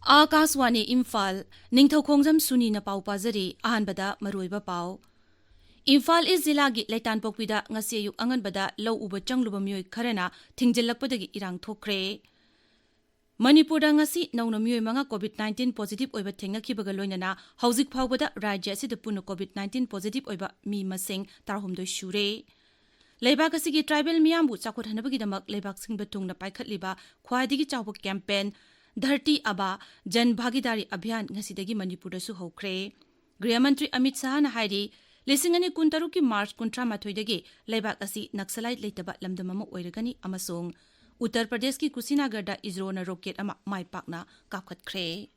Akaswani Imphal Ningthokongzam Suni na pau pazari ahanbada maruiba pau. Imphal is zilagi laitan pokpida ngasi ayuk anganbada lau uba changluba miyoi kharana thingjillakpadagi irang thokre. Manipuri ngasi nauna miyoi manga COVID-19 positive oiba thengnakibaga loinana hauzik phawbada rajya asida puna COVID-19 positive oiba mi masing tarhumdoi shure. Leibak asigi tribal miyambu chakhot hanabagidamak leibak singba tungna paikhatliba khwaidigi chawba campaign Dharti Aba Jan Bhagidari Abhiyan ngasidagi Manipuri su hokre. Griha Mantri Amit Shah na hairi lisingani kuntaruki March kuntra mathoidagi leibak asi Naxalite leitaba lamdamama oiragani amasung Uttar Pradesh ki Kushinagar da Isro na rocket ama maipakna kapkhatkre.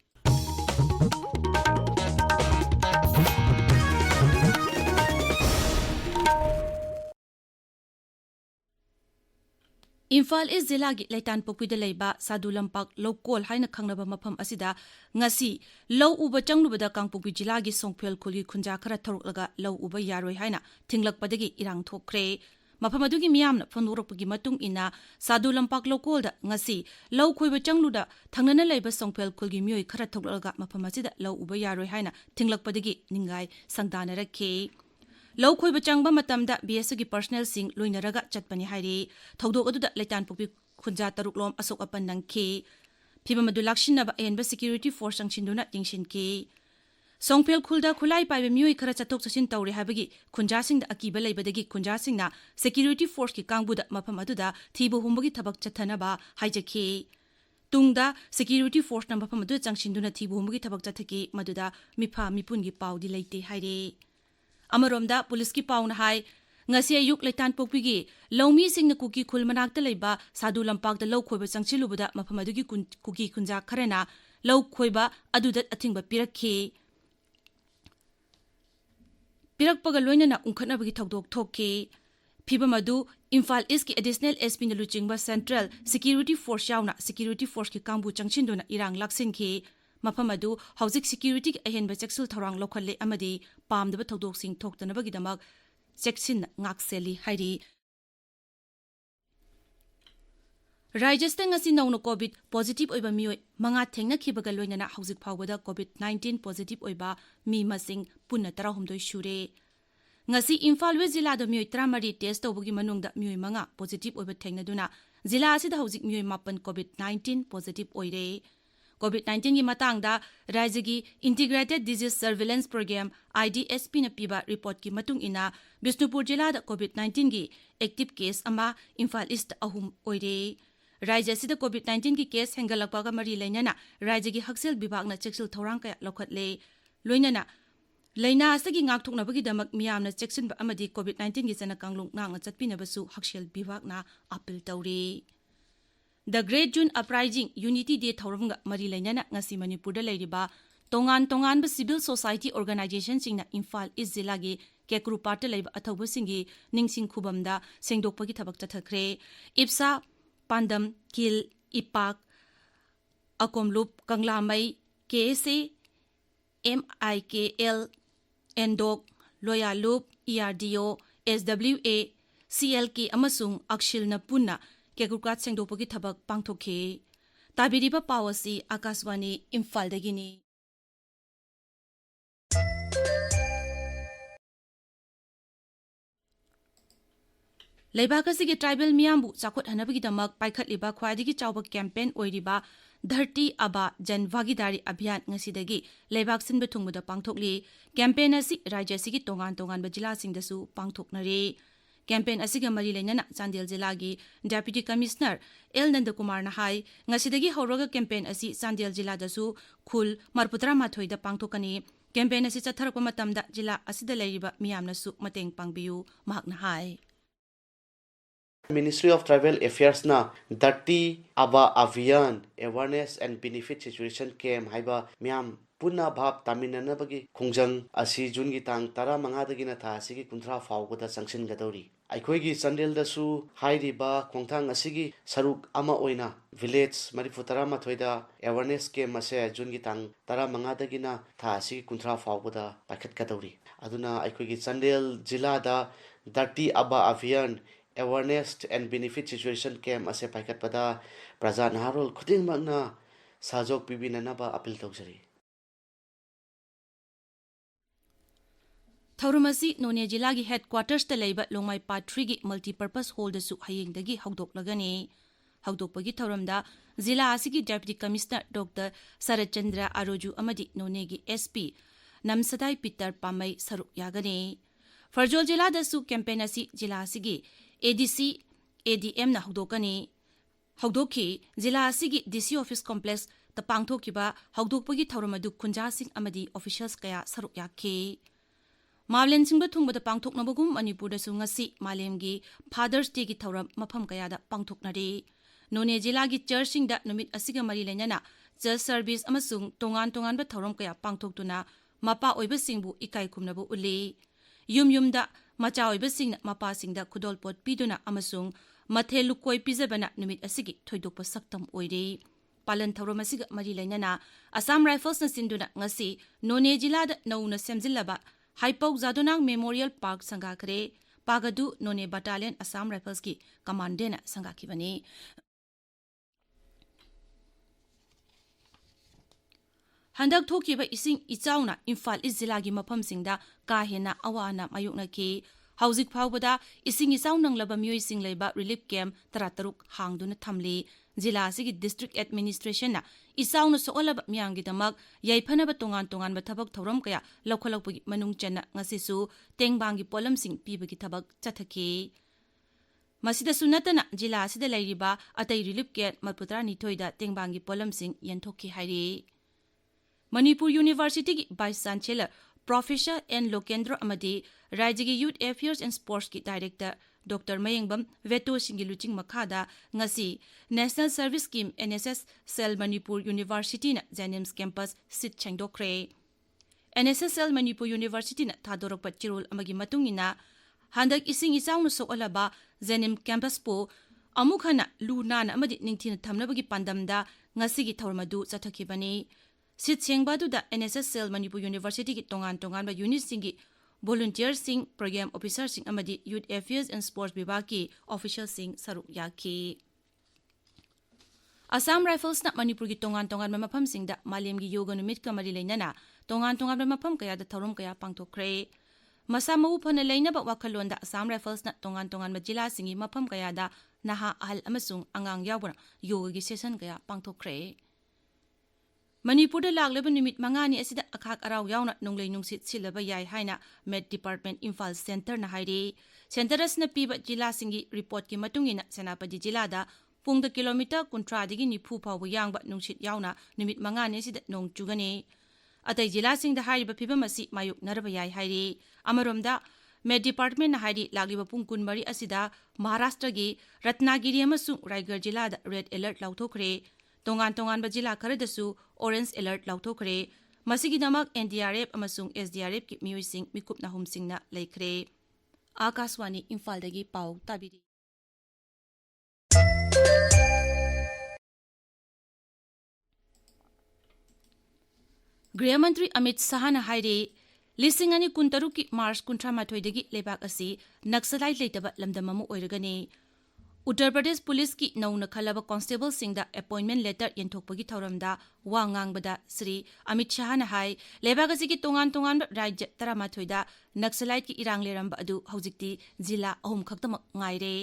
Imphal is zilagi laitan pokpida leiba Sadu Lampak Lokol haina khangnaba mafam asida ngasi lau uba changlubada kangpokpi jilagi songphel khulgi khunja khara thoruklaga lau uba yaroi haina thinglakpadagi irang thokre. Mafam adugi miyamna phonurokpagi matung ina Sadu Lampak Lokolda ngasi lau khoiba changluda thangnana leiba songphel khulgi miyoi khara thoruklaga mafam asida lau uba yaroi haina thinglakpadagi ningai sangdana rakhe. Lau khoiba changba matamda BSU gi personnel sing loinaraga chatpani hairi thodok aduda laitan pokpi khunja taruklom asok apan nangkhe phiba madu lakshinaba enba security force sangchinduna tingsinke songphel khulda khulai paibe mioi khara chathok chasin tawre habagi khunja singda akiba leibadagi khunja singna security force ki kangbuda mafam aduda thibu humbagi thabak chathanaba haijakhe tungda security force na mafam adu changchinduna thibu humbagi thabak chathaki maduda mifa mipungi paudi leite haire Amaromda police ki pauna hai ngasi ayuk laitan pokpigi laumi singna kuki khul manakta leiba Sadu Lampak da lau khoiba changchilubada mafam adugi kuki kunja kharena lau khoiba adudat athingba pirakhe pirakpaga loinana ungkhatnabagi thodok thokke phiba madu Imphal East ki additional SP na luchingba Central Security Force yauna Security Force ki kangbu changchindona irang laksinke Mafam adu hauzik security ki ahenba cheksul thorang lokhalle amadi pamdaba thodok sing thoktanabagi cheksin ngakseli hairi Rajasthan ngasi nauna COVID positive oiba mioi manga thengna khibaga loinana hauzik phawbada COVID-19 positive oiba mi masing punna tarahumdoi shure ngasi Imphal West zilla da mioi tramari test tawbagi manungda mioi manga positive oiba thengnaduna zilla asida hauzik mioi mapan COVID-19 positive oire COVID-19 ki matangda Rajagi Integrated Disease Surveillance Program IDSP na piba report ki matung ina Bisnupur jila da COVID-19 ki active case ama Imphal East ahum oire Rajya sida COVID-19 ki case hengalakpa ka mari lainana Rajagi Haksel bibag na cheksil thorang kaya lokhatle loinana laina asagi ngakthoknabagi damak miyamna cheksin ba amadi COVID-19 ki sana kanglung nanga chatpinabasu Haksel bibag na appeal tawre The Great June Uprising Unity Day Thauramga Mari Lainana ngasi Manipurda leiriba tongan ba civil society organization singna Imphal East Zilagi Kekru Parta leiba athauba singi ningsing khubamda sengdokpagi thabak chathakre Ipsa Pandam Kil Ipak Akomlup Kanglamai KSA MIKL Endok Loyalup ERDO SWA CLK amasung Akshilna Punna Kekukat sengdopagi thabak pangthokhe tabiriba pawasi Akaswani Imphal dagini Leibakasigi tribal miyambu chakhot hanabagi damak paikhatliba khwaidigi chawba campaign oiriba Dharti Aba Jan Bhagidari Abhiyan ngasidagi leibak sinba thungbuda pangthokli campaign asi rajya sigi tongan bajila singdasu pangthoknare Campaign asiga mari lainana Chandel Jilagi Deputy Commissioner L Nandakumar na hai ngasidagi hauroga campaign asi Chandel Jila dasu khul marputra mathoida pangthokani campaign asi chatharakpa matamda jila asida leiriba miyamna su mateng pangbiu mahakna hai Ministry of Tribal Affairs na Dharti Aba Abhiyan Awareness and Benefit Situation Camp haiba miyam punna bhab taminana bagi khungjang asi jun gi tang tara manga dagi na tha asigi kunthra fawgoda sangsin gadori aikoi gi chandel da su hairiba khongthang asigi saruk ama oina village marifutara mathoida awareness camp ase jun gi tang tara manga dagi na tha asigi kunthra fawgoda pakhat gadori aduna aikoi gi chandel jila da Dharti Aba Abhiyan Awareness and Benefit Situation Camp ase paikat pada praja naharol khuding magna ꯁꯥꯖꯣꯛ ꯄꯤꯕꯤꯅꯅꯕ ꯑꯄꯤꯜ ꯇꯧꯖꯔꯤ꯫ ꯊꯧꯔꯝ ꯑꯁꯤ ꯅꯣꯅꯦ ꯖꯤꯂꯥꯒꯤ ꯍꯦꯗꯀ꯭ꯋꯥꯇꯔꯁꯇ ꯂꯩꯕ ꯂꯣꯡꯃꯥꯏ ꯄꯥꯠ 3ꯒꯤ multipurpose ꯍꯣꯜꯗꯁꯨ ꯍꯌꯦꯡꯗꯒꯤ ꯍꯧꯗꯣꯛꯂꯒꯅꯤ꯫ ꯍꯧꯗꯣꯛꯄꯒꯤ ꯊꯧꯔꯝꯗ ꯖꯤꯂꯥ ꯑꯁꯤꯒꯤ ꯗꯦꯄꯨꯇꯤ ꯀꯃꯤꯁꯅꯔ ꯗꯣꯛꯇꯔ ꯁꯔꯠꯆꯟꯗ꯭ꯔ ꯑꯔꯣꯖꯨ ꯑꯃꯗꯤ ꯅꯣꯅꯦꯒꯤ SP ꯅꯝꯁꯗꯥꯏ ꯄꯤꯇꯔ ꯄꯥꯃꯩ ꯁꯔꯨꯛ ꯌꯥꯒꯅꯤ꯫ ꯐꯔꯖꯣꯜ ꯖꯤꯂꯥꯗꯁꯨ ꯀꯦꯝꯄꯦꯟ ꯑꯁꯤ ꯖꯤꯂꯥ ꯑꯁꯤꯒꯤ ADC ADMꯅ ꯍꯧꯗꯣꯛꯈꯤ꯫ ꯖꯤꯂꯥ ꯑꯁꯤꯒꯤ DC ꯑꯣꯐꯤꯁ ꯀꯣꯝꯄ꯭ꯂꯦꯛꯁꯇ ꯄꯥꯡꯊꯣꯛꯈꯤꯕ ꯍꯧꯗꯣꯛꯄꯒꯤ ꯊꯧꯔꯝ ꯑꯗꯨ ꯈꯨꯟꯖꯥꯁꯤꯡ ꯑꯃꯗꯤ ꯑꯣꯐꯤꯁꯤꯌꯦꯜꯁ ꯀꯌꯥ ꯁꯔꯨꯛ ꯌꯥꯈꯤ꯫ ꯃꯥꯂꯦꯝ ꯁꯤꯟꯕ ꯊꯨꯡꯕꯗ ꯄꯥꯡꯊꯣꯛꯅꯕꯒꯨꯝ ꯃꯅꯤꯄꯨꯔꯗꯁꯨ ꯉꯁꯤ ꯃꯥꯂꯦꯝꯒꯤ ꯐꯥꯗꯔꯁ ꯗꯦꯒꯤ ꯊꯧꯔꯝ ꯃꯐꯝ ꯀꯌꯥꯗ ꯄꯥꯡꯊꯣꯛꯅꯔꯤ꯫ ꯅꯣꯅꯦ ꯖꯤꯂꯥꯒꯤ ꯆꯔꯆꯁꯤꯡꯗ ꯅꯨꯃꯤꯠ ꯑꯁꯤꯒ ꯃꯔꯤ ꯂꯩꯅꯅ ꯆꯔꯆ ꯁꯔꯚꯤꯁ ꯑꯃꯁꯨꯡ ꯇꯣꯉꯥꯟ ꯇꯣꯉꯥꯟꯕ ꯊꯧꯔꯝ ꯀꯌꯥ ꯄꯥꯡꯊꯣꯛꯇꯨꯅ ꯃꯄꯥ ꯑꯣꯏꯕꯁꯤꯡꯕꯨ ꯏꯀꯥꯏ ꯈꯨꯝꯅꯕ ꯎꯠꯂꯤ꯫ ꯌꯨꯝ ꯌꯨꯝꯗ ꯃꯆꯥ ꯑꯣꯏꯕꯁꯤꯡꯅ ꯃꯄꯥꯁꯤꯡꯗ ꯈꯨꯗꯣꯜꯄꯣꯠ ꯄꯤꯗꯨꯅ ꯑꯃꯁꯨꯡ ꯃꯊꯦꯜ ꯂꯨꯀꯣꯏ ꯄꯤꯖꯕꯅ ꯅꯨꯃꯤꯠ ꯑꯁꯤꯒꯤ ꯊꯣꯏꯗꯣꯛꯄ ꯁꯛꯇꯝ ꯑꯣꯏꯔꯤ꯫ ꯄꯥꯂꯟ ꯊꯧꯔꯝ ꯑꯁꯤꯒ ꯃꯔꯤ ꯂꯩꯅꯅ ꯑꯁꯥꯝ ꯔꯥꯏꯐꯜꯁꯅ ꯁꯤꯟꯗꯨꯅ ꯉꯁꯤ ꯅꯣꯅꯦ ꯖꯤꯂꯥꯗ ꯅꯧꯅ ꯁꯦꯝꯖꯤꯜꯂꯕ ꯍꯥꯏꯄꯧ ꯖꯥꯗꯣꯅꯥꯡ ꯃꯦꯃꯣꯔꯤꯌꯦꯜ ꯄꯥꯔꯛ ꯁꯪꯒꯥꯈ꯭ꯔꯦ꯫ ꯄꯥꯔꯛ ꯑꯗꯨ ꯅꯣꯅꯦ ꯕꯠꯇꯥꯂꯤꯌꯟ ꯑꯁꯥꯝ ꯔꯥꯏꯐꯜꯁꯀꯤ ꯀꯃꯥꯟꯗꯦꯟꯅ ꯁꯪꯒꯥꯈꯤꯕꯅꯤ꯫ ꯍꯟꯗꯛ ꯊꯣꯛꯈꯤꯕ ꯏꯁꯤꯡ ꯏꯆꯥꯎꯅ ꯏꯝꯐꯥꯜ ꯏꯁ ꯖꯤꯂꯥꯒꯤ ꯃꯐꯝꯁꯤꯡꯗ ꯀꯥ ꯍꯦꯟꯅ ꯑꯋꯥ ꯑꯅꯥ ꯃꯥꯌꯣꯛꯅꯈꯤ꯫ ꯍꯧꯖꯤꯛ ꯐꯥꯎꯕꯗ ꯏꯁꯤꯡ ꯏꯆꯥꯎ ꯅꯪꯂꯕ ꯃꯤꯑꯣꯏꯁꯤꯡ ꯂꯩꯕ ꯔꯤꯂꯤꯐ ꯀꯦꯝꯞ 13 ꯍꯥꯡꯗꯨꯅ ꯊꯝꯂꯤ꯫ ꯖꯤꯂꯥ ꯑꯁꯤꯒꯤ ꯗꯤꯁꯇ꯭ꯔꯤꯛ ꯑꯦꯗꯃꯤꯅꯤꯁꯇ꯭ꯔꯦꯁꯟꯅ ꯏꯆꯥꯎꯅ ꯁꯣꯛꯍꯜꯂꯕ ꯃꯤꯌꯥꯝꯒꯤꯗꯃꯛ ꯌꯥꯏꯐꯅꯕ ꯇꯣꯉꯥꯟ ꯇꯣꯉꯥꯟꯕ ꯊꯕꯛ ꯊꯧꯔꯝ ꯀꯌా ꯂꯧꯈꯠꯂꯛꯄꯒꯤ ꯃꯅꯨꯡ ꯆꯟꯅ ꯉꯁꯤꯁꯨ ꯇꯦꯡꯕꯥꯡꯒꯤ ꯄꯣꯠꯂꯝꯁꯤꯡ ꯄꯤꯕꯒꯤ ꯊꯕꯛ ꯆꯠꯊꯈꯤ꯫ ꯃꯁꯤꯗꯁꯨ ꯅꯠꯇꯅ ꯖꯤꯂꯥ ꯑꯁꯤꯗ ꯂꯩꯔꯤꯕ ꯑꯇꯩ ꯔꯤꯂꯤꯐ ꯀꯦꯝꯞ 32ꯗ ꯇꯦꯡꯕꯥꯡꯒꯤ ꯄꯣꯠꯂꯝꯁꯤꯡ ꯌꯦꯟꯊꯣꯛꯈꯤ ꯍꯥꯏꯔꯤ꯫ ꯃꯅꯤꯄꯨꯔ ꯌꯨꯅꯤꯚꯔꯁꯤꯇꯤꯒꯤ vice chancellor professor N Lokendra ꯑꯃꯗꯤ ꯔꯥಜ್ꯌꯒꯤ ꯌꯨꯠ ꯑꯦꯐꯤꯌꯔꯁ ꯑꯦꯟड ꯁ꯭ꯄꯣꯔꯠꯁꯀꯤ ꯗꯥꯏꯔꯦꯛꯇꯔ ꯗꯣꯛꯇꯔ ꯃꯌꯦꯡꯕꯝ ꯚꯦꯇꯣꯁꯤꯡꯒꯤ ꯂꯨꯆꯤꯡ ꯃꯈꯥꯗ ꯉꯁꯤ national service scheme NSS cell Manipur ꯌꯨꯅꯤꯚꯔꯁꯤꯇꯤꯅ ꯖꯦꯅꯤꯝꯁ ꯀꯦꯝꯄꯁ ꯁꯤꯠ ꯁꯦꯡꯗꯣꯛꯈ꯭ꯔꯦ꯫ NSS ꯁꯦꯜ ꯃꯅꯤꯄꯨꯔ ꯌꯨꯅꯤꯚꯔꯁꯤꯇꯤꯅ ꯊꯥꯗꯣꯔꯛꯄ ꯆꯦꯔꯣꯜ ꯑꯃꯒꯤ ꯃꯇꯨꯡꯏꯟꯅ ꯍꯟꯗꯛ ꯏꯁꯤꯡ ꯏꯆꯥꯎꯅ ꯁꯣꯛꯍꯜꯂꯕ ꯖꯦꯅꯤꯝꯁ ꯀꯦꯝꯄꯁꯄꯨ ꯑꯃꯨꯛ ꯍꯟꯅ ꯂꯨ ꯅꯥꯟꯅ ꯑꯃꯗꯤ ꯅꯤꯡꯊꯤꯅ ꯊꯝꯅꯕꯒꯤ ꯄꯥꯟꯗꯝꯗ ꯉꯁꯤꯒꯤ ꯊꯧꯔꯝ ꯑꯗꯨ ꯆꯠꯊꯈꯤꯕꯅꯤ꯫ ꯁꯤꯠ ꯁꯦꯡꯕ ꯑꯗꯨꯗ NSS ꯁꯦꯜ ꯃꯅꯤꯄꯨꯔ ꯌꯨꯅꯤꯚꯔꯁꯤꯇꯤꯒꯤ ꯇꯣꯉꯥꯟ ꯇꯣꯉꯥꯟꯕ ꯌꯨꯅꯤꯠꯁꯤꯡꯒꯤ ꯚꯣꯂꯨꯟꯇꯤꯌꯔꯁꯤꯡ, ꯄ꯭ꯔꯣꯒ꯭ꯔꯥꯝ ꯑꯣꯐꯤꯁꯔꯁꯤꯡ ꯑꯃꯗꯤ ꯌꯨꯠ ꯑꯦꯐꯤꯌꯔꯁ ꯑꯦꯟড ꯁ꯭ꯄꯣꯔꯠꯁ ꯕꯤꯚꯥꯒꯀꯤ ꯑꯣꯐꯤꯁꯤꯌꯦꯜꯁꯤꯡ ꯁꯔꯨꯛ ꯌꯥꯈꯤ꯫ ꯑꯁꯥꯝ ꯔꯥꯏꯐꯜꯁꯅ ꯃꯅꯤꯄꯨꯔꯒꯤ ꯇꯣꯉꯥꯟ ꯇꯣꯉꯥꯟꯕ ꯃꯐꯝꯁꯤꯡꯗ ꯃꯥꯂꯦꯝꯒꯤ ꯌꯣꯒ ꯅꯨꯃꯤꯠꯀ ꯃꯔꯤ ꯂꯩꯅꯅ ꯇꯣꯉꯥꯟ ꯇꯣꯉꯥꯟꯕ ꯃꯐꯝ ꯀꯌꯥꯗ ꯊꯧꯔꯝ ꯀꯌా ꯄꯥꯡꯊꯣꯛꯈ꯭ꯔꯦ꯫ ꯃꯁꯥ ꯃꯎ ꯐꯅ ꯂꯩꯅꯕ ꯋꯥꯈꯜꯂꯣꯟꯗ ꯑꯁꯥꯝ ꯔꯥꯏꯐꯜꯁꯅ ꯇꯣꯉꯥꯟ ꯇꯣꯉꯥꯟꯕ ꯖꯤꯂꯥꯁꯤꯡꯒꯤ ꯃꯐꯝ ꯀꯌꯥꯗ ꯅꯍꯥ, ꯑꯍꯜ ꯑꯃꯁꯨꯡ ꯑꯉꯥꯡ ꯌꯥꯎꯕꯅ ꯌꯣꯒꯒꯤ ꯁꯦꯁꯟ ꯀꯌꯥ ꯄꯥꯡꯊꯣꯛꯈ꯭ꯔꯦ꯫ ꯃꯅꯤꯄꯨꯔꯗ ꯂꯥꯛꯂꯤꯕ ꯅꯨꯃꯤꯠ 5ꯅꯤ ꯑꯁꯤꯗ ꯑꯈꯥꯛ ꯑꯔꯥꯎ ꯌꯥꯎꯅ ꯅꯣꯡꯂꯩ ꯅꯨꯡꯁꯤꯠ ꯁꯤꯜꯂꯕ ꯌꯥꯏ ꯍꯥꯏꯅ ꯃꯦꯠ ꯗꯤꯄꯥꯔꯠꯃꯦꯟ ꯏꯝꯐꯥꯜ ꯁꯦꯟꯇꯔꯅ ꯍꯥꯏꯔꯤ꯫ ꯁꯦꯟꯇꯔ ꯑꯁꯤꯅ ꯄꯤꯕ ꯖꯤꯂꯥꯁꯤꯡꯒꯤ ꯔꯤꯄꯣꯔꯠꯀꯤ ꯃꯇꯨꯡꯏꯟꯅ ꯁꯦꯅꯥꯄꯇꯤ ꯖꯤꯂꯥꯗ ꯄꯨꯡꯗ ꯀꯤꯂꯣꯃꯤꯇꯔ 30-90 ꯐꯥꯎꯕ ꯌꯥꯡꯕ ꯅꯨꯡꯁꯤꯠ ꯌꯥꯎꯅ ꯅꯨꯃꯤꯠ 5ꯅꯤ ꯑꯁꯤꯗ ꯅꯣꯡ ꯆꯨꯒꯅꯤ꯫ ꯑꯇꯩ ꯖꯤꯂꯥꯁꯤꯡꯗ ꯍꯥꯏꯔꯤꯕ ꯐꯤꯚꯝ ꯑꯁꯤ ꯃꯥꯌꯣꯛꯅꯔꯕ ꯌꯥꯏ ꯍꯥꯏꯔꯤ꯫ ꯑꯃꯔꯣꯝꯗ ꯃꯦꯠ ꯗꯤꯄꯥꯔꯠꯃꯦꯟꯅ ꯍꯥꯏꯔꯤ ꯂꯥꯛꯂꯤꯕ ꯄꯨꯡ 24 ꯑꯁꯤꯗ ꯃꯍꯥꯔꯥꯁꯇ꯭ꯔꯒꯤ ꯔꯠꯅꯥꯒꯤꯔꯤ ꯑꯃꯁꯨꯡ ꯔꯥꯏꯒꯔ ꯖꯤꯂꯥꯗ ꯔꯦꯗ ꯑꯦꯂꯔꯠ ꯂꯥꯎꯊꯣꯛꯈ꯭ꯔꯦ꯫ ꯇꯣꯉꯥꯟ ꯇꯣꯉꯥꯟꯕ ꯖꯤꯂꯥ ꯈꯔꯗꯁꯨ ꯑꯣꯔꯦꯟꯖ ꯑꯦꯂꯔꯠ ꯂꯥꯎꯊꯣꯛꯈ꯭ꯔꯦ꯫ ꯃꯁꯤꯒꯤꯗꯃꯛ NDRF ꯑꯃꯁꯨꯡ SDRFꯀꯤ ꯃꯤꯑꯣꯏꯁꯤꯡ ꯃꯤꯀꯨꯞ ꯅꯥꯍꯨꯝꯁꯤꯡꯅ ꯂꯩꯈ꯭ꯔꯦ꯫ ꯑꯥꯀꯥꯁꯋꯥꯅꯤ ꯏꯝꯐꯥꯜꯗꯒꯤ ꯄꯥꯎ ꯇꯥꯕꯤꯔꯤ꯫ ꯒ꯭ꯔꯤꯍ ꯃꯟꯇ꯭ꯔꯤ ꯑꯃꯤꯠ ꯁꯥꯍꯅ ꯍꯥꯏꯔꯤ 2023ꯀꯤ ꯃꯥꯔꯆ 38ꯗꯒꯤ ꯂꯩꯕꯥꯛ ꯑꯁꯤ ꯅꯛꯁꯂꯥꯏꯠ ꯂꯩꯇꯕ ꯂꯝꯗꯝ ꯑꯃ ꯑꯣꯏꯔꯒꯅꯤ꯫ ꯎꯠꯇꯔ ꯄ꯭ꯔꯗꯦꯁ ꯄꯨꯂꯤꯁꯀꯤ ꯅꯧꯅ ꯈꯜꯂꯕ ꯀꯣꯟꯁꯇꯦꯕꯜꯁꯤꯡꯗ ꯑꯦꯄꯣꯏꯟꯃꯦꯟꯠ ꯂꯦꯇꯔ ꯌꯦꯟꯊꯣꯛꯄꯒꯤ ꯊꯧꯔꯝꯗ ꯋꯥ ꯉꯥꯡꯕꯗ ꯁ꯭ꯔꯤ ꯑꯃꯤꯠ ꯁꯥꯍꯅ ꯍꯥꯏ ꯂꯩꯕꯥꯛ ꯑꯁꯤꯒꯤ ꯇꯣꯉꯥꯟ ꯇꯣꯉꯥꯟꯕ ꯔꯥജ്ꯌ 13ꯗ ꯅꯛꯁꯂꯥꯏꯠꯀꯤ ꯏꯔꯥꯡ ꯂꯩꯔꯝꯕ ꯑꯗꯨ ꯍꯧꯖꯤꯛꯇꯤ ꯖꯤꯂꯥ 3 ꯈꯛꯇꯃꯛ ꯉꯥꯏꯔꯦ꯫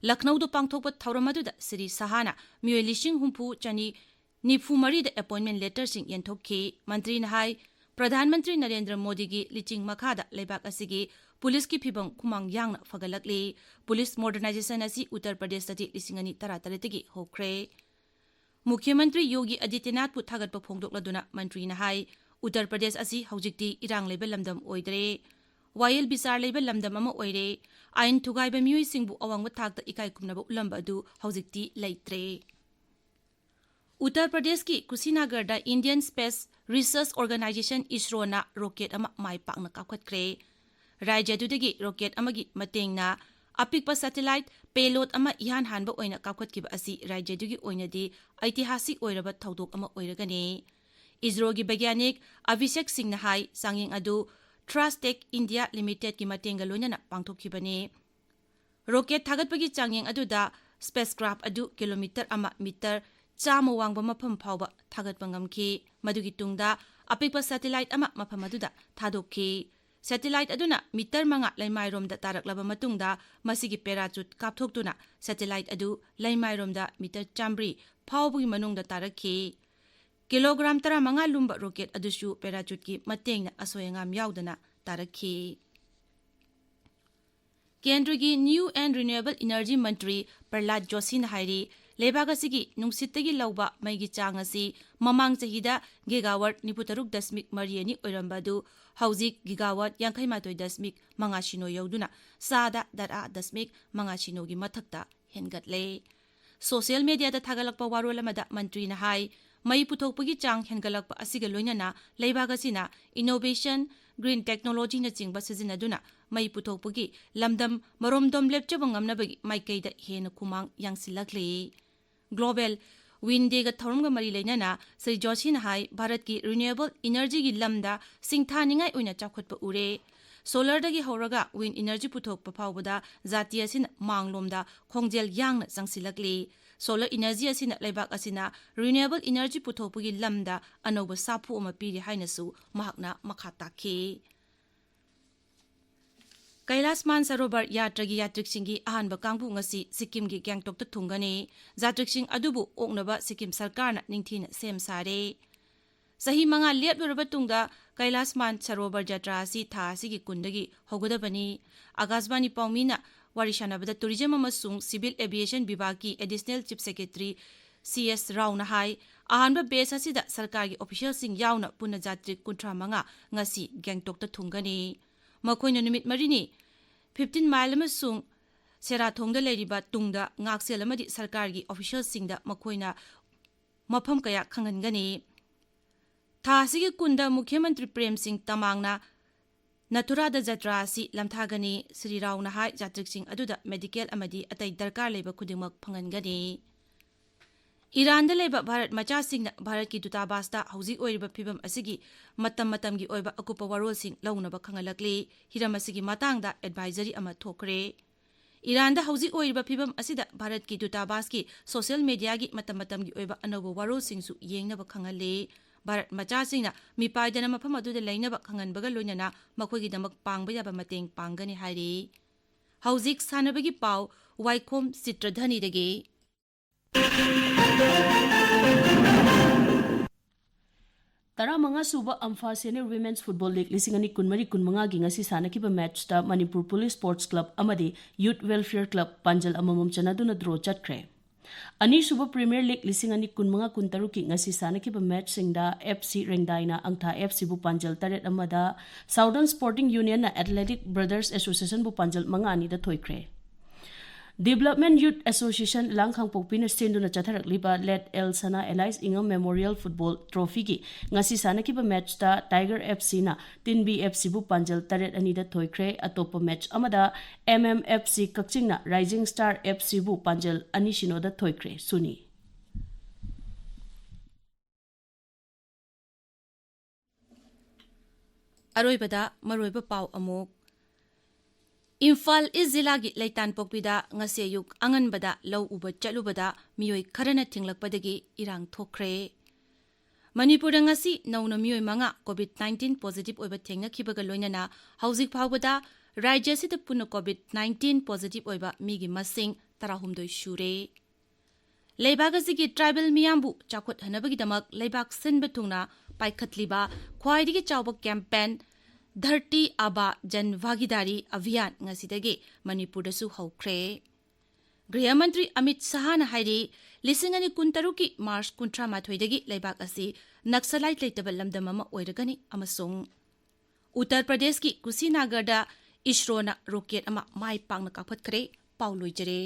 ꯂꯈꯅꯧꯗ ꯄꯥꯡꯊꯣꯛꯄ ꯊꯧꯔꯝ ꯑꯗꯨꯗ ꯁ꯭ꯔꯤ ꯁꯥꯍꯅ ꯃꯤꯑꯣꯏ 70,194ꯗ ꯑꯦꯄꯣꯏꯟꯃꯦꯟꯠ ꯂꯦꯇꯔꯁꯤꯡ ꯌꯦꯟꯊꯣꯛꯈꯤ꯫ ꯃꯟꯇ꯭ꯔꯤꯅ ꯍꯥꯏ ꯄ꯭ꯔꯙꯥꯟ ꯃꯟꯇ꯭ꯔꯤ ꯅꯔꯦꯟꯗ꯭ꯔ ꯃꯣꯗꯤꯒꯤ ꯂꯤꯆꯤꯡ ꯃꯈꯥꯗ ꯂꯩꯕꯥꯛ ꯑꯁꯤꯒꯤ ꯄꯨꯂꯤꯁꯀꯤ ꯐꯤꯚꯝ ꯈꯨꯃꯥꯡ ꯌꯥꯡꯅ ꯐꯒꯠꯂꯛꯂꯤ꯫ ꯄꯨꯂꯤꯁ ꯃꯣꯗꯔꯅꯥꯏꯖꯦꯁꯟ ꯑꯁꯤ ꯎꯠꯇꯔ ꯄ꯭ꯔꯗꯦꯁꯇꯗꯤ 2013ꯗꯒꯤ ꯍꯧꯈ꯭ꯔꯦ꯫ ꯃꯨꯈ꯭ꯌ ꯃꯟꯇ꯭ꯔꯤ ꯌꯣꯒꯤ ꯑꯗꯤꯇ꯭ꯌꯅꯥꯊꯄꯨ ꯊꯥꯒꯠꯄ ꯐꯣꯡꯗꯣꯛꯂꯗꯨꯅ ꯃꯟꯇ꯭ꯔꯤꯅ ꯍꯥꯏ ꯎꯠꯇꯔ ꯄ꯭ꯔꯗꯦꯁ ꯑꯁꯤ ꯍꯧꯖꯤꯛꯇꯤ ꯏꯔꯥꯡ ꯂꯩꯕ ꯂꯝꯗꯝ ꯑꯣꯏꯗ꯭ꯔꯦ, ꯋꯥꯌꯦꯜ ꯕꯤꯆꯥꯔ ꯂꯩꯕ ꯂꯝꯗꯝ ꯑꯃ ꯑꯣꯏꯔꯦ꯫ ꯑꯥꯏꯟ ꯊꯨꯒꯥꯏꯕ ꯃꯤꯑꯣꯏꯁꯤꯡꯕꯨ ꯑꯋꯥꯡꯕ ꯊꯥꯛꯇ ꯏꯀꯥꯏ ꯈꯨꯝꯅꯕ ꯎꯠꯂꯝꯕ ꯑꯗꯨ ꯍꯧꯖꯤꯛꯇꯤ ꯂꯩꯇ꯭ꯔꯦ꯫ ꯎꯠꯇꯔ ꯄ꯭ꯔꯗꯦꯁꯀꯤ ꯀꯨꯁꯤꯅꯒꯔꯗ ꯏꯟꯗꯤꯌꯟ ꯁ꯭ꯄꯦꯁ ꯔꯤꯁꯔꯆ ꯑꯣꯔꯒꯅꯥꯏꯖꯦꯁꯟ ISROꯅ ꯔꯣꯀꯦꯠ ꯑꯃ ꯃꯥꯏ ꯄꯥꯛꯅ ꯀꯥꯞꯈꯠꯈ꯭ꯔꯦ꯫ ꯔꯥꯖ꯭ꯌ ꯑꯗꯨꯗꯒꯤ ꯔꯣꯀꯦꯠ ꯑꯃꯒꯤ ꯃꯇꯦꯡꯅ ꯑꯄꯤꯛꯄ ꯁꯦꯇꯦꯂꯥꯏꯠ ꯄꯦꯂꯣꯗ ꯑꯃ ꯏꯍꯥꯟ ꯍꯥꯟꯕ ꯑꯣꯏꯅ ꯀꯥꯞꯈꯠꯈꯤꯕ ꯑꯁꯤ ꯔꯥꯖ꯭ꯌ ꯑꯗꯨꯒꯤ ꯑꯣꯏꯅꯗꯤ ꯑꯩꯇꯤꯍꯥꯁꯤꯛ ꯑꯣꯏꯔꯕ ꯊꯧꯗꯣꯛ ꯑꯃ ꯑꯣꯏꯔꯒꯅꯤ꯫ ISROꯒꯤ ꯕꯩज्ञꯥꯅꯤꯛ ꯑꯚꯤषꯦꯛ ꯁꯤꯡꯅ ꯍꯥꯏ ꯆꯥꯡꯌꯦꯡ ꯑꯗꯨ ꯊ꯭ꯔꯁꯇꯦꯛ ꯏꯟꯗꯤꯌꯥ ꯂꯤꯃꯤꯇꯦꯗꯀꯤ ꯃꯇꯦꯡꯒ ꯂꯣꯏꯅꯅ ꯄꯥꯡꯊꯣꯛꯈꯤꯕꯅꯤ꯫ ꯔꯣꯀꯦꯠ ꯊꯥꯒꯠꯄꯒꯤ ꯆꯥꯡꯌꯦꯡ ꯑꯗꯨꯗ ꯁ꯭ꯄꯦꯁꯀ꯭ꯔꯥꯐ ꯑꯗꯨ ꯀꯤꯂꯣꯃꯤꯇꯔ 1 (ꯃꯤꯇꯔ ꯆꯥꯝꯃ ꯋꯥꯡꯕ ꯃꯐꯝ ꯐꯥꯎꯕ ꯊꯥꯒꯠꯄ ꯉꯝꯈꯤ ꯃꯗꯨꯒꯤ ꯇꯨꯡꯗ ꯑꯄꯤꯛꯄ ꯁꯦꯇꯤꯂꯥꯏꯠ ꯑꯃ ꯃꯐꯝ ꯑꯗꯨꯗ ꯊꯥꯗꯣꯛꯈꯤ ꯁꯦꯇꯤꯂꯥꯏꯠ ꯑꯗꯨꯅ ꯃꯤꯇꯔ 5 ꯂꯩꯃꯥꯏꯔꯣꯝꯗ ꯇꯥꯔꯛꯂꯕ ꯃꯇꯨꯡꯗ ꯃꯁꯤꯒꯤ ꯄꯦꯔꯥꯆꯨꯠ ꯀꯥꯞꯊꯣꯛꯇꯨꯅ ꯁꯦꯇꯤꯂꯥꯏꯠ ꯑꯗꯨ ꯂꯩꯃꯥꯏꯔꯣꯝꯗ ꯃꯤꯇꯔ 100 ꯐꯥꯎꯕꯒꯤ ꯃꯅꯨꯡꯗ ꯇꯥꯔꯛꯈꯤ ꯀꯤꯂꯣꯒ꯭ꯔꯥꯝ 15 ꯂꯨꯝꯕ ꯔꯣꯀꯦꯠ ꯑꯗꯨꯁꯨ ꯄꯦꯔꯥꯆꯨꯠꯀꯤ ꯃꯇꯦꯡꯅ ꯑꯁꯣꯏ ꯑꯉꯥꯝ ꯌꯥꯎꯗꯅ ꯇꯥꯔꯛꯈꯤ ꯀꯦꯟꯗ꯭ꯔꯒꯤ ꯅ꯭ꯌꯨ ꯑꯦꯟ ꯔꯤꯅ꯭ꯌꯨꯑꯦꯕꯜ ꯏꯅꯔꯖꯤ ꯃꯟꯇ꯭ꯔꯤ ꯄ꯭ꯔꯍꯂꯥꯗ ꯖꯣꯁꯤꯅ ꯍꯥꯏꯔꯤ ꯂꯩꯕꯥꯛ ꯑꯁꯤꯒꯤ ꯅꯨꯡꯁꯤꯠꯇꯒꯤ ꯂꯧꯕ ꯃꯩꯒꯤ ꯆꯥꯡ ꯑꯁꯤ ꯃꯃꯥꯡ ꯆꯍꯤꯗ ꯒꯤꯒꯥꯋꯥꯠ 93.42 ꯑꯣꯏꯔꯝꯕ ꯑꯗꯨ ꯍꯧꯖꯤꯛ ꯒꯤꯒꯥꯋꯥꯠ 51.50 ꯌꯧꯗꯨꯅ ꯆꯥꯗ 10.50ꯒꯤ ꯃꯊꯛꯇ ꯍꯦꯟꯒꯠꯂꯦ ꯁꯣꯁꯤꯌꯦꯜ ꯃꯤꯗꯤꯌꯥꯗ ꯊꯥꯒꯠꯂꯛꯄ ꯋꯥꯔꯣꯜ ꯑꯃꯗ ꯃꯟꯇ꯭ꯔꯤꯅ ꯍꯥꯏ ꯃꯩ ꯄꯨꯊꯣꯛꯄꯒꯤ ꯆꯥꯡ ꯍꯦꯟꯒꯠꯂꯛꯄ ꯑꯁꯤꯒ ꯂꯣꯏꯅꯅ ꯂꯩꯕꯥꯛ ꯑꯁꯤꯅ ꯏꯅꯣꯚꯦꯁꯟ ꯒ꯭ꯔꯤꯟ ꯇꯦꯛꯅꯣꯂꯣꯖꯤꯅꯆꯤꯡꯕ ꯁꯤꯖꯤꯟꯅꯗꯨꯅ ꯃꯩ ꯄꯨꯊꯣꯛꯄꯒꯤ ꯂꯝꯗꯝ ꯃꯔꯣꯝꯗꯣꯝ ꯂꯦꯞꯆꯕ ꯉꯝꯅꯕꯒꯤ ꯃꯥꯏꯀꯩꯗ ꯍꯦꯟꯅ ꯈꯨꯃꯥꯡ ꯌꯥꯡꯁꯤꯜꯂꯛꯂꯤ ꯒ꯭ꯂꯣꯕꯦꯜ ꯋꯤꯟ ꯗꯦꯒ ꯊꯧꯔꯝꯒ ꯃꯔꯤ ꯂꯩꯅꯅ ꯁ꯭ꯔꯤ ꯖꯣꯁꯤꯅ ꯍꯥꯏ ꯚꯥꯔꯠꯀꯤ ꯔꯤꯅ꯭ꯌꯨꯑꯦꯕꯜ ꯏꯅꯔꯖꯤꯒꯤ ꯂꯝꯗ ꯁꯤꯡꯊꯥꯅꯤꯡꯉꯥꯏ ꯑꯣꯏꯅ ꯆꯥꯎꯈꯠꯄ ꯎꯔꯦ ꯁꯣꯂꯔꯗꯒꯤ ꯍꯧꯔꯒ ꯋꯤꯟ ꯏꯅꯔꯖꯤ ꯄꯨꯊꯣꯛꯄ ꯐꯥꯎꯕꯗ ꯖꯥꯇꯤ ꯑꯁꯤꯅ ꯃꯥꯡꯂꯣꯝꯗ ꯈꯣꯡꯖꯦꯜ ꯌꯥꯡꯅ ꯆꯪꯁꯤꯜꯂꯛꯂꯤ ꯁꯣꯂꯔ ꯏꯅꯔꯖꯤ ꯑꯁꯤꯅ ꯂꯩꯕꯥꯛ ꯑꯁꯤꯅ ꯔꯤꯅ꯭ꯌꯨꯑꯦꯕꯜ ꯏꯅꯔꯖꯤ ꯄꯨꯊꯣꯛꯄꯒꯤ ꯂꯝꯗ ꯑꯅꯧꯕ ꯁꯥꯐꯨ ꯑꯃ ꯄꯤꯔꯤ ꯍꯥꯏꯅꯁꯨ ꯃꯍꯥꯛꯅ ꯃꯈꯥ ꯇꯥꯈꯤ ꯀꯩꯂꯥꯁ ꯃꯥꯟꯁꯔꯣꯕꯔ ꯌꯥꯇ꯭ꯔꯥꯒꯤ ꯌꯥꯇ꯭ꯔꯤꯛꯁꯤꯡꯒꯤ ꯑꯍꯥꯟꯕ ꯀꯥꯡꯕꯨ ꯉꯁꯤ ꯁꯤꯛꯀꯤꯝꯒꯤ ꯒꯦꯡꯇꯣꯛꯇ ꯊꯨꯡꯒꯅꯤ ꯌꯥꯇ꯭ꯔꯤꯛꯁꯤꯡ ꯑꯗꯨꯕꯨ ꯑꯣꯛꯅꯕ ꯁꯤꯛꯀꯤꯝ ꯁꯔꯀꯥꯔꯅ ꯅꯤꯡꯊꯤꯅ ꯁꯦꯝ ꯁꯥꯔꯦ ꯆꯍꯤ 5 ꯂꯦꯞꯂꯨꯔꯕ ꯇꯨꯡꯗ ꯀꯩꯂꯥꯁ ꯃꯥꯟꯁꯔꯣꯕꯔ ꯖꯇ꯭ꯔꯥ ꯑꯁꯤ ꯊꯥ ꯑꯁꯤꯒꯤ 10ꯗꯒꯤ ꯍꯧꯒꯗꯕꯅꯤ ꯑꯒꯥꯁꯕꯥꯅꯤ ꯄꯥꯎꯃꯤꯅ ꯋꯥꯔꯤ ꯁꯥꯟꯅꯕꯗ ꯇꯨꯔꯤꯖꯝ ꯑꯃꯁꯨꯡ ꯁꯤꯚꯤꯜ ꯑꯦꯚꯤꯌꯦꯁꯟ ꯕꯤꯚꯥꯒꯀꯤ ꯑꯦꯗꯤꯁꯅꯦꯜ ꯆꯤꯐ ꯁꯦꯀ꯭ꯔꯦꯇꯔꯤ सी.एस. ꯔꯥꯎꯅ ꯍꯥꯏ ꯑꯍꯥꯟꯕ ꯕꯦꯁ ꯑꯁꯤꯗ ꯁꯔꯀꯥꯔꯒꯤ ꯑꯣꯐꯤꯁꯤꯌꯦꯜꯁꯤꯡ ꯌꯥꯎꯅ ꯄꯨꯟꯅ ꯖꯥꯇ꯭ꯔꯤꯛ 35 ꯉꯁꯤ ꯒꯦꯡꯇꯣꯛꯇ ꯊꯨꯡꯒꯅꯤ ꯃꯈꯣꯏꯅ ꯅꯨꯃꯤꯠ 4ꯅꯤ 15 ꯃꯥꯏꯜ ꯑꯃꯁꯨꯡ ꯁꯦꯔꯥꯊꯣꯡꯗ ꯂꯩꯔꯤꯕ ꯇꯨꯡꯗ ꯉꯥꯛꯁꯦꯜ ꯑꯃꯗꯤ ꯁꯔꯀꯥꯔꯒꯤ ꯑꯣꯐꯤꯁꯤꯌꯦꯜꯁꯤꯡꯗ ꯃꯈꯣꯏꯅ ꯃꯐꯝ ꯀꯌꯥ ꯈꯪꯍꯟꯒꯅꯤ ꯊꯥ ꯑꯁꯤꯒꯤ 10ꯗ ꯃꯨꯈ꯭ꯌ ꯃꯟꯇ꯭ꯔꯤ ꯄ꯭ꯔꯦꯝ ꯁꯤꯡ ꯇꯃꯥꯡꯅ ꯅꯊꯨꯔꯥꯗ ꯖꯇ꯭ꯔꯥ ꯑꯁꯤ ꯂꯝꯊꯥꯒꯅꯤ ꯁ꯭ꯔꯤ ꯔꯥꯎꯅ ꯍꯥꯏ ꯖꯥꯇ꯭ꯔꯤꯛꯁꯤꯡ ꯑꯗꯨꯗ ꯃꯦꯗꯤꯀꯦꯜ ꯑꯃꯗꯤ ꯑꯇꯩ ꯗꯔꯀꯥꯔ ꯂꯩꯕ ꯈꯨꯗꯤꯡꯃꯛ ꯐꯪꯍꯟꯒꯅꯤ ꯏꯔꯥꯟꯗ ꯂꯩꯕ ꯚꯥꯔꯠ ꯃꯆꯥꯁꯤꯡꯅ ꯚꯥꯔꯠꯀꯤ ꯗꯨꯇꯥꯕꯥꯁꯇ ꯍꯧꯖꯤꯛ ꯑꯣꯏꯔꯤꯕ ꯐꯤꯚꯝ ꯑꯁꯤꯒꯤ ꯃꯇꯝꯒꯤ ꯑꯣꯏꯕ ꯑꯀꯨꯞꯄ ꯋꯥꯔꯣꯜꯁꯤꯡ ꯂꯧꯅꯕ ꯈꯪꯍꯜꯂꯛꯂꯤ ꯍꯤꯔꯝ ꯑꯁꯤꯒꯤ ꯃꯇꯥꯡꯗ ꯑꯦꯗꯚꯥꯏꯖꯔꯤ ꯑꯃ ꯊꯣꯛꯈ꯭ꯔꯦ ꯏꯔꯥꯟꯗ ꯍꯧꯖꯤꯛ ꯑꯣꯏꯔꯤꯕ ꯐꯤꯚꯝ ꯑꯁꯤꯗ ꯚꯥꯔꯠꯀꯤ ꯗꯨꯇꯥꯕꯥꯁꯀꯤ ꯁꯣꯁꯤꯌꯦꯜ ꯃꯤꯗꯤꯌꯥꯒꯤ ꯃꯇꯝꯒꯤ ꯑꯣꯏꯕ ꯑꯅꯧꯕ ꯋꯥꯔꯣꯜꯁꯤꯡꯁꯨ ꯌꯦꯡꯅꯕ ꯈꯪꯍꯜꯂꯤ ꯚꯥꯔꯠ ꯃꯆꯥꯁꯤꯡꯅ ꯃꯤꯄꯥꯏꯗꯅ ꯃꯐꯝ ꯑꯗꯨꯗ ꯂꯩꯅꯕ ꯈꯪꯍꯟꯕꯒ ꯂꯣꯏꯅꯅ ꯃꯈꯣꯏꯒꯤꯗꯃꯛ ꯄꯥꯡꯕ ꯌꯥꯕ ꯃꯇꯦꯡ ꯄꯥꯡꯒꯅꯤ ꯍꯥꯏꯔꯤ ꯍꯧꯖꯤꯛ ꯁꯥꯟꯅꯕꯒꯤ ꯄꯥꯎ ꯋꯥꯏꯈꯣꯝ ꯆꯤꯇ꯭ꯔꯙꯅꯤꯗꯒꯤ 15ꯁꯨꯕ Imphal Senior Women's Football League 2024-25ꯒꯤ ꯉꯁꯤ ꯁꯥꯟꯅꯈꯤꯕ ꯃꯦꯠꯆꯇ ꯃꯅꯤꯄꯨꯔ ꯄꯨꯂꯤꯁ ꯁ꯭ꯄꯣꯔꯠꯁ ꯀ꯭ꯂꯕ ꯑꯃꯗꯤ ꯌꯨꯠ ꯋꯦꯜꯐꯤꯌꯔ ꯀ꯭ꯂꯕ ꯄꯥꯟꯖꯜ ꯑꯃꯃꯝ ꯆꯟꯅꯗꯨꯅ ꯗ꯭ꯔꯣ ꯆꯠꯈ꯭ꯔꯦ ꯑꯅꯤꯁꯨꯕ ꯄ꯭ꯔꯤꯃꯤꯌꯔ ꯂꯤꯒ 2025-26ꯒꯤ ꯉꯁꯤ ꯁꯥꯟꯅꯈꯤꯕ ꯃꯦꯠꯆꯁꯤꯡꯗ FC ꯔꯦꯡꯗꯥꯏꯅ ꯑꯪꯊꯥ FCꯕꯨ ꯄꯥꯟꯖꯜ 7-1ꯗ ꯁꯥꯎꯗꯔꯟ ꯁ꯭ꯄꯣꯔꯇꯤꯡ ꯌꯨꯅꯤꯌꯟꯅ ꯑꯦꯊꯂꯦꯇꯤꯛ ꯕ꯭ꯔꯗꯔꯁ ꯑꯦꯁꯣꯁꯤꯌꯦꯁꯟꯕꯨ ꯄꯥꯟꯖꯜ 5-2ꯗ ꯊꯣꯏꯈ꯭ꯔꯦ ꯗꯤꯕꯦꯂꯞꯃꯦꯟꯠ ꯌꯨꯠ ꯑꯦꯁꯣꯁꯤꯌꯦꯁꯟ ꯂꯥꯡꯈꯥꯡꯄꯣꯛꯄꯤꯅ ꯁꯤꯟꯗꯨꯅ ꯆꯠꯊꯔꯛꯂꯤꯕ ꯂꯦꯠ ꯑꯦꯜ ꯁꯅꯥ ꯑꯦꯂꯥꯏꯁ ꯏꯉꯝ ꯃꯦꯃꯣꯔꯤꯌꯦꯜ ꯐꯨꯠꯕꯣꯜ ꯇ꯭ꯔꯣꯐꯤꯒꯤ ꯉꯁꯤ ꯁꯥꯟꯅꯈꯤꯕ ꯃꯦꯠꯆꯇ ꯇꯥꯏꯒꯔ FCꯅ ꯇꯤꯟꯕꯤ FCꯕꯨ ꯄꯥꯟꯖꯜ 7-2ꯗ ꯊꯣꯏꯈ꯭ꯔꯦ ꯑꯇꯣꯞꯄ ꯃꯦꯠꯆ ꯑꯃꯗ MMFC ꯀꯛꯆꯤꯡꯅ ꯔꯥꯏꯖꯤꯡ ꯁ꯭ꯇꯥꯔ FCꯕꯨ ꯄꯥꯟꯖꯜ 2-0ꯗ ꯊꯣꯏꯈ꯭ꯔꯦ ꯁꯨꯅꯤ ꯑꯔꯣꯏꯕꯗ ꯃꯔꯨꯑꯣꯏꯕ ꯄꯥꯎ ꯑꯃꯨꯛ ꯏꯝꯐꯥꯜ ꯏꯁ ꯖꯤꯂꯥꯒꯤ ꯂꯩꯇꯥꯟꯄꯣꯛꯄꯤꯗ ꯉꯁꯤ ꯑꯌꯨꯛ ꯑꯉꯟꯕꯗ ꯂꯧ ꯎꯕ ꯆꯠꯂꯨꯕꯗ ꯃꯤꯑꯣꯏ ꯈꯔꯅ ꯊꯤꯡꯂꯛꯄꯗꯒꯤ ꯏꯔꯥꯡ ꯊꯣꯛꯈ꯭ꯔꯦ ꯃꯅꯤꯄꯨꯔꯗ ꯉꯁꯤ ꯅꯧꯅ ꯃꯤꯑꯣꯏ 5 ꯀꯣꯚꯤꯗ-19 ꯄꯣꯖꯤꯇꯤꯚ ꯑꯣꯏꯕ ꯊꯦꯡꯅꯈꯤꯕꯒ ꯂꯣꯏꯅꯅ ꯍꯧꯖꯤꯛ ꯐꯥꯎꯕꯗ ꯔꯥꯖ꯭ꯌ ꯑꯁꯤꯗ ꯄꯨꯟꯅ ꯀꯣꯚꯤꯗ-19 ꯄꯣꯖꯤꯇꯤꯚ ꯑꯣꯏꯕ ꯃꯤꯒꯤ ꯃꯁꯤꯡ 19 ꯁꯨꯔꯦ ꯂꯩꯕꯥꯛ ꯑꯁꯤꯒꯤ ꯇ꯭ꯔꯥꯏꯕꯦꯜ ꯃꯤꯌꯥꯝꯕꯨ ꯆꯥꯎꯈꯠꯍꯟꯅꯕꯒꯤꯗꯃꯛ ꯂꯩꯕꯥꯛ ꯁꯤꯟꯕ ꯊꯨꯡꯅ ꯄꯥꯏꯈꯠꯂꯤꯕ ꯈ꯭ꯋꯥꯏꯗꯒꯤ ꯆꯥꯎꯕ ꯀꯦꯝꯄꯦꯟ ꯙꯔꯇꯤ ꯑꯥꯕꯥ ꯖꯟ ꯚꯥꯒꯤꯗꯥꯔꯤ ꯑꯚꯤꯌꯥꯟ ꯉꯁꯤꯗꯒꯤ ꯃꯅꯤꯄꯨꯔꯗꯁꯨ ꯍꯧꯈ꯭ꯔꯦ ꯒ꯭ꯔꯤꯍ ꯃꯟꯇ꯭ꯔꯤ ꯑꯃꯤꯠ ꯁꯍꯥꯅ ꯍꯥꯏꯔꯤ 2023ꯒꯤ ꯃꯥꯔꯆ 18ꯗꯒꯤ ꯂꯩꯕꯥꯛ ꯑꯁꯤ ꯅꯛꯁꯂꯥꯏꯠ ꯂꯩꯇꯕ ꯂꯝꯗꯝ ꯑꯃ ꯑꯣꯏꯔꯒꯅꯤ ꯑꯃꯁꯨꯡ ꯎꯠꯇꯔ ꯄ꯭ꯔꯗꯦꯁꯀꯤ ꯀꯨꯁꯤꯅꯥꯒꯔꯗ ꯏꯁꯔꯣꯅ ꯔꯣꯀꯦꯠ ꯑꯃ ꯃꯥꯏ ꯄꯥꯛꯅ ꯀꯥꯞꯈꯠꯈ꯭ꯔꯦ ꯄꯥꯎ ꯂꯣꯏꯖꯔꯦ